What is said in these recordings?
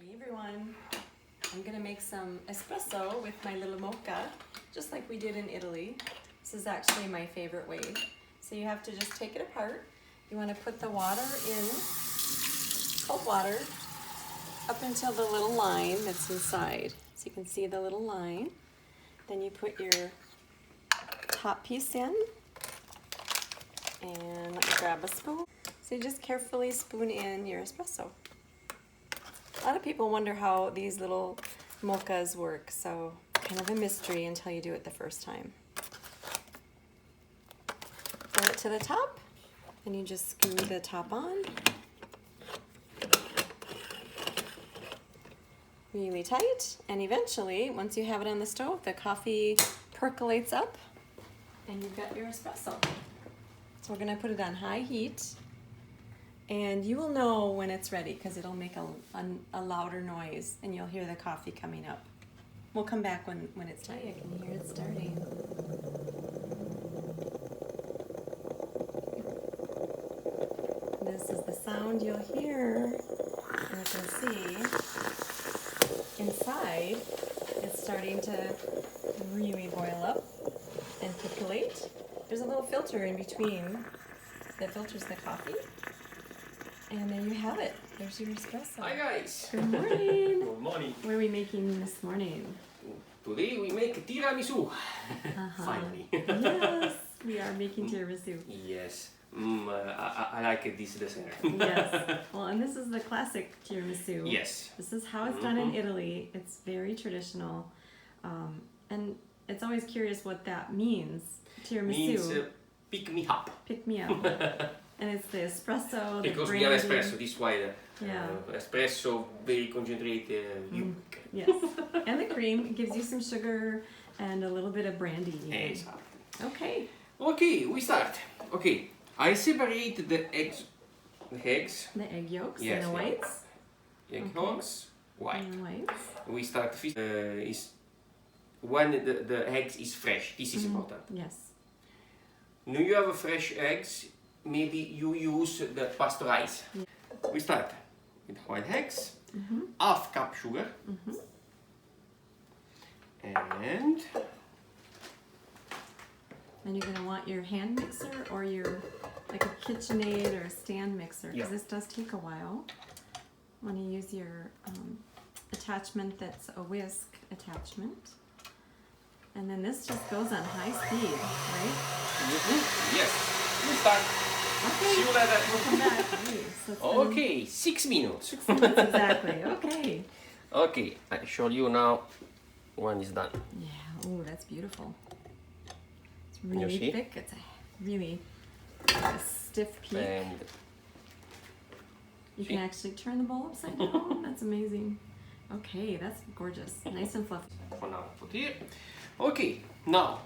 Hey everyone, I'm gonna make some espresso with my little mocha, just like we did in Italy. This is actually my favorite way. So you have to just take it apart. You wanna put the water in, cold water, up until the little line that's inside. So you can see the little line. Then you put your top piece in, and let me grab a spoon. So you just carefully spoon in your espresso. A lot of people wonder how these little mochas work, so kind of a mystery until you do it the first time. Fill it to the top, and you just screw the top on. Really tight, and eventually, once you have it on the stove, the coffee percolates up, and you've got your espresso. So we're gonna put it on high heat. And you will know when it's ready because it'll make a louder noise and you'll hear the coffee coming up. We'll come back when it's time. I can hear it starting. This is the sound you'll hear. And you can see inside it's starting to really boil up and percolate. There's a little filter in between that filters the coffee. And there you have it. There's your espresso. Hi guys! Good morning! Good morning! What are we making this morning? Today we make tiramisu! Finally! Yes! We are making tiramisu. Yes. I like this dessert. Yes. Well, and this is the classic tiramisu. Yes. This is how it's done in Italy. It's very traditional. And it's always curious what that means. Tiramisu. Means pick me up. Pick me up. And it's the espresso, the because brandy. we have espresso, this is why Yeah. espresso, very concentrated. Yes. And the cream gives you some sugar and a little bit of brandy. Exactly. Okay. Okay, we start. Okay, I separate the eggs. The eggs. The egg yolks Yes, and the yeah. whites. Egg yolks, white. And the whites. We start is when the eggs is fresh. This is important. Yes. When you have fresh eggs, maybe you use the pasteurized. Yeah. We start with white eggs, half cup sugar, and And you're gonna want your hand mixer or your like a KitchenAid or a stand mixer because this does take a while. Want to use your attachment that's a whisk attachment, and then this just goes on high speed, right? yes, we start. Okay. See you later. We'll come back. Nice. So it's been Okay, 6 minutes. 6 minutes exactly. Okay. Okay, I show you now when it's done. Yeah. Oh, that's beautiful. It's You really see? thick. It's a really stiff peak. And You can actually turn the bowl upside down. That's amazing. Okay, that's gorgeous. Nice and fluffy. for now, put here. Okay, now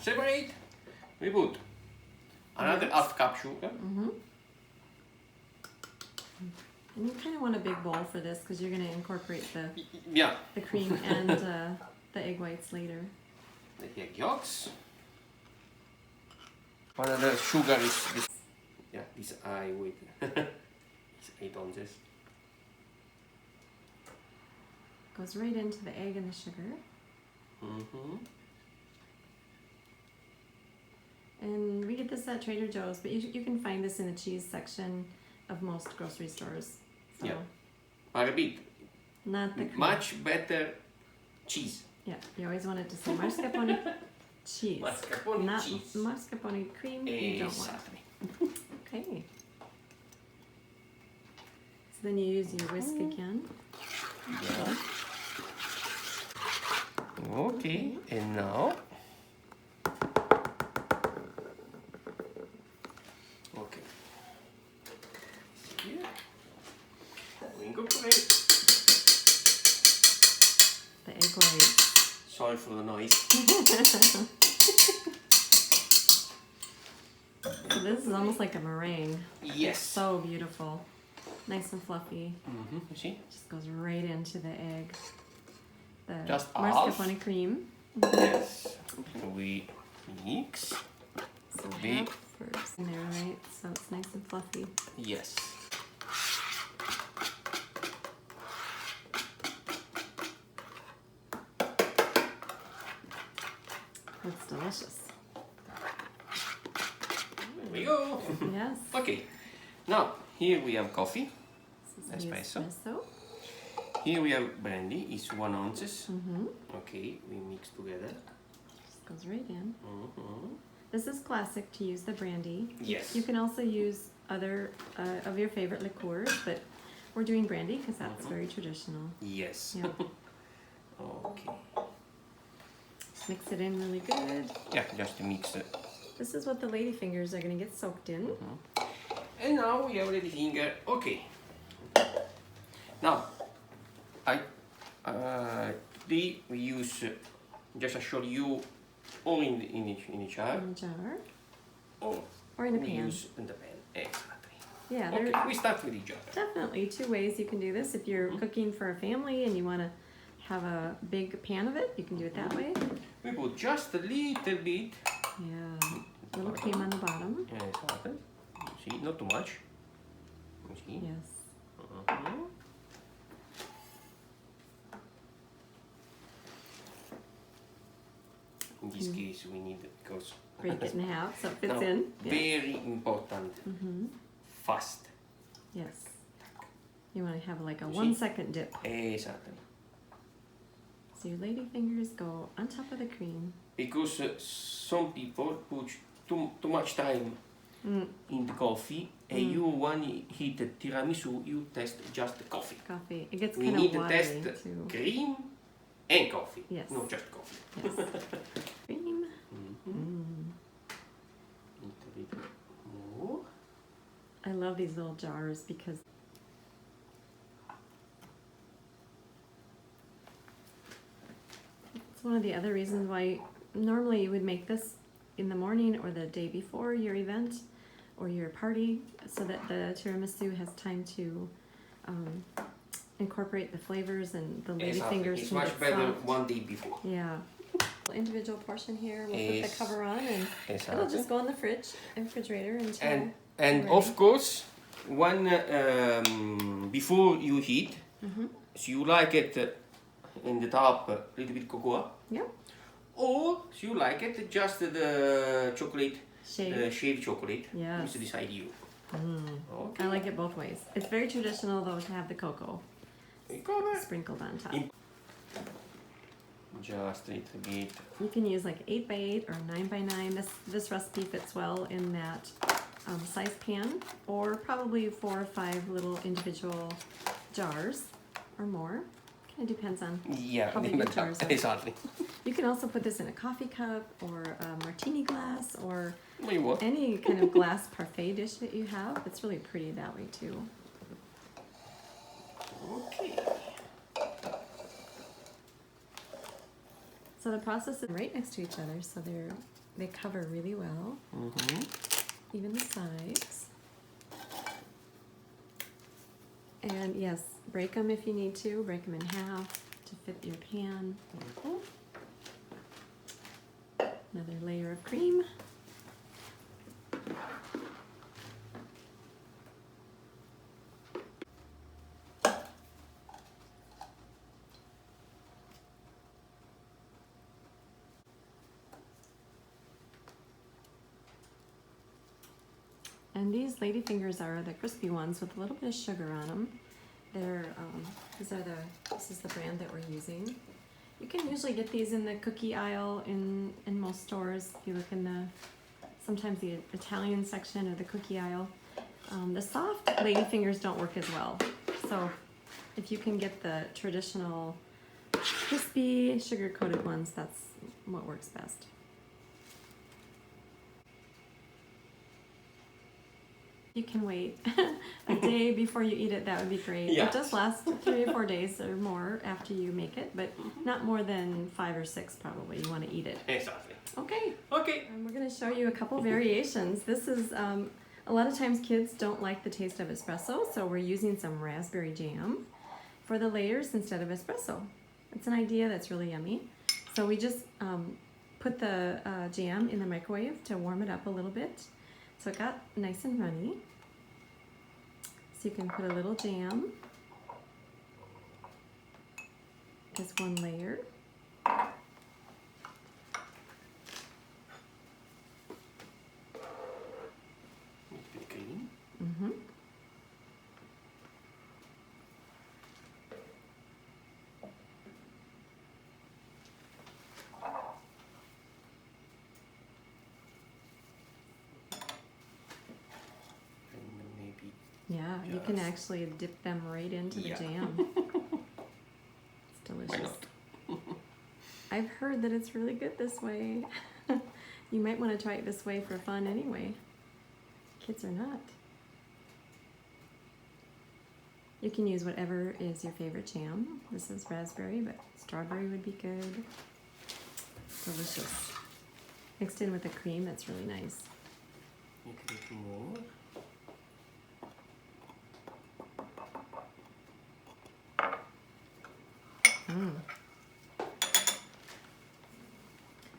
separate. We put another half cup sugar. And you kind of want a big bowl for this because you're going to incorporate Yeah. the cream and the egg whites later. The egg yolks. One of the sugar is this. Yeah, this I wait. It's 8 ounces. Goes right into the egg and the sugar. And we get this at Trader Joe's, but you can find this in the cheese section of most grocery stores. So Yeah. But a bit. not the cream. Much better cheese. Yeah, you always want it to say mascarpone cheese. Mascarpone not cheese. mascarpone cream. You don't want. Exactly. Okay. So then you use your whisk again. Yeah. Okay, and now. Okay. Here. We incorporate. The egg white. Sorry for the noise. So this is almost like a meringue. Yes. So beautiful. Nice and fluffy. You see? Just goes right into the egg. The Just mascarpone cream. Yes. We mix. So Big. half first in there, right? So it's nice and fluffy. Yes. Looks delicious. There we go. Yes. Okay, now here we have coffee, This is the espresso. Here we have brandy, it's 1 ounce. Mm-hmm. Okay, we mix together. Just goes right in. Mm-hmm. This is classic to use the brandy. Yes. You can also use other of your favorite liqueurs, but we're doing brandy because that's very traditional. Yes. Yeah. Okay. Just mix it in really good. Yeah, just to mix it. This is what the lady fingers are going to get soaked in. And now we have ready finger. Okay. Now, today we use just to show you or in a jar In a jar or in a we pan. use in the pan. Exactly. Yeah, Okay, there we start with the jar. definitely 2 ways you can do this. If you're cooking for a family and you want to have a big pan of it, you can do it that way. We put just a little bit. Yeah, a little cream on the bottom. Exactly. You see, not too much. You see. Yes. In this case, we need it because Break it in half so it fits now, in. Yes. very important. Fast. Yes. You want to have like a You 1 see? second dip. Exactly. So your lady fingers go on top of the cream. Because some people put too much time in the coffee, and you want to heat the tiramisu, you test just the coffee. Coffee. It gets We kind need of to watery test too. cream and coffee. Yes. Not just coffee. Yes. Cream. Little bit more. I love these little jars because it's one of the other reasons why normally you would make this in the morning or the day before your event or your party so that the tiramisu has time to incorporate the flavors and the lady Exactly. fingers It's can much get better soft. 1 day before. Yeah. Individual portion here. We'll put the Yes. cover on and it'll Exactly. just go in the refrigerator until And ready. of course, when before you heat, so you like it in the top a little bit cocoa, Yep. or so you like it just the chocolate, Shaved. the shaved chocolate. Yes. You decide you. Okay. I like it both ways. It's very traditional though to have the cocoa You got it. sprinkled on top. Just a little bit. You can use like 8x8 or 9x9. This recipe fits well in that size pan, or probably 4 or 5 little individual jars or more. Kind of depends on Yeah, how big your jars are. exactly. You can also put this in a coffee cup or a martini glass or What you want? any kind of glass parfait dish that you have. It's really pretty that way too. Okay. So the process is right next to each other, so they cover really well, even the sides. And yes, break them if you need to. Break them in half to fit your pan. Another layer of cream. And these lady fingers are the crispy ones with a little bit of sugar on them. They're this is the brand that we're using. You can usually get these in the cookie aisle in most stores. If you look in sometimes the Italian section or the cookie aisle. The soft lady fingers don't work as well. So if you can get the traditional crispy sugar coated ones, that's what works best. You can wait a day before you eat it, that would be great. Yeah. It does last 3 or 4 days or more after you make it, but not more than 5 or 6 probably. You want to eat it. Exactly. Okay. Okay. And we're going to show you a couple variations. This is, a lot of times kids don't like the taste of espresso, so we're using some raspberry jam for the layers instead of espresso. It's an idea that's really yummy. So we just put the jam in the microwave to warm it up a little bit. So it got nice and runny. So you can put a little jam as one layer. Yeah, you can Yes. actually dip them right into the Yeah. jam. It's delicious. Why not? I've heard that it's really good this way. You might want to try it this way for fun anyway. Kids are not. You can use whatever is your favorite jam. This is raspberry, but strawberry would be good. Delicious. Mixed in with the cream, that's really nice. You can make more.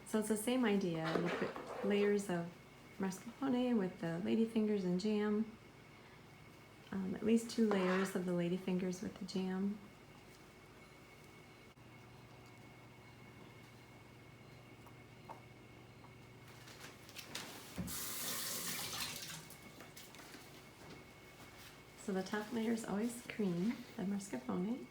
So it's the same idea. You put layers of mascarpone with the ladyfingers and jam. At least 2 layers of the ladyfingers with the jam. So the top layer is always cream, the mascarpone.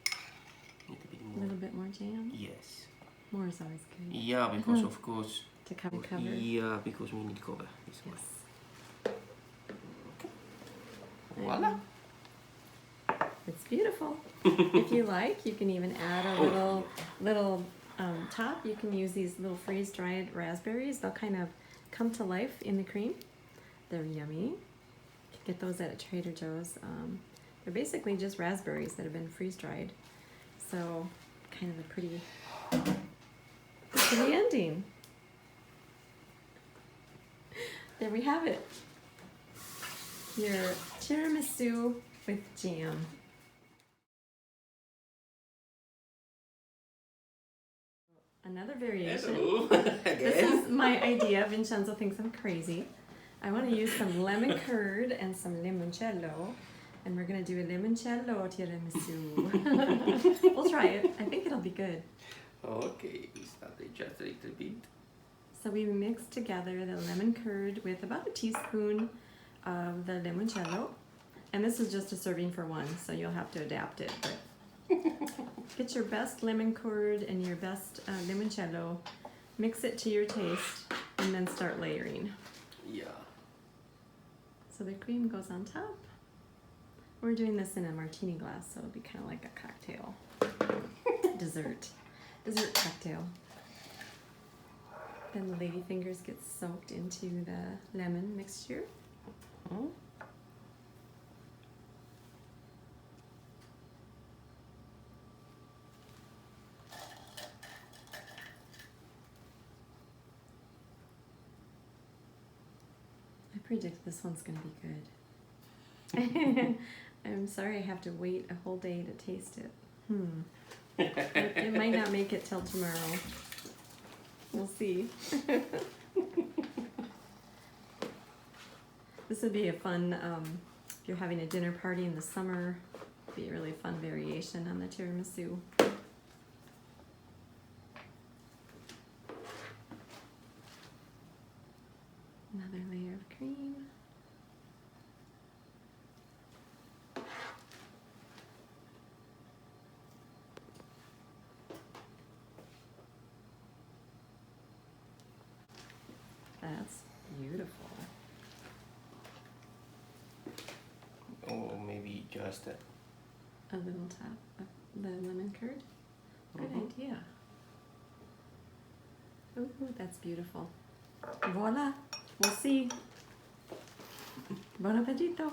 A bit A more. little bit more jam. Yes. More is always good. Yeah, because of course. To cover. Yeah, because we need cover. This one. Yes. Voila. It's beautiful. If you like, you can even add a little top. You can use these little freeze-dried raspberries. They'll kind of come to life in the cream. They're yummy. You can get those at Trader Joe's. They're basically just raspberries that have been freeze-dried. So, kind of a pretty ending. There we have it. Your tiramisu with jam. Another variation. Hello. This is my idea. Vincenzo thinks I'm crazy. I want to use some lemon curd and some limoncello. And we're going to do a limoncello tiramisu. We'll try it. I think it'll be good. Okay, we started just a little bit. So we mixed together the lemon curd with about a teaspoon of the limoncello. And this is just a serving for one, so you'll have to adapt it. But get your best lemon curd and your best limoncello, mix it to your taste, and then start layering. Yeah. So the cream goes on top. We're doing this in a martini glass, so it'll be kind of like a cocktail. Dessert cocktail. Then the ladyfingers get soaked into the lemon mixture. Hmm? I predict this one's going to be good. I'm sorry I have to wait a whole day to taste it. It might not make it till tomorrow. We'll see. This would be a fun, if you're having a dinner party in the summer, it'd be a really fun variation on the tiramisu. Another layer of cream. That's beautiful. Or maybe just A little top of the lemon curd. Good idea. Ooh, that's beautiful. Voila. We'll see. Buon appetito.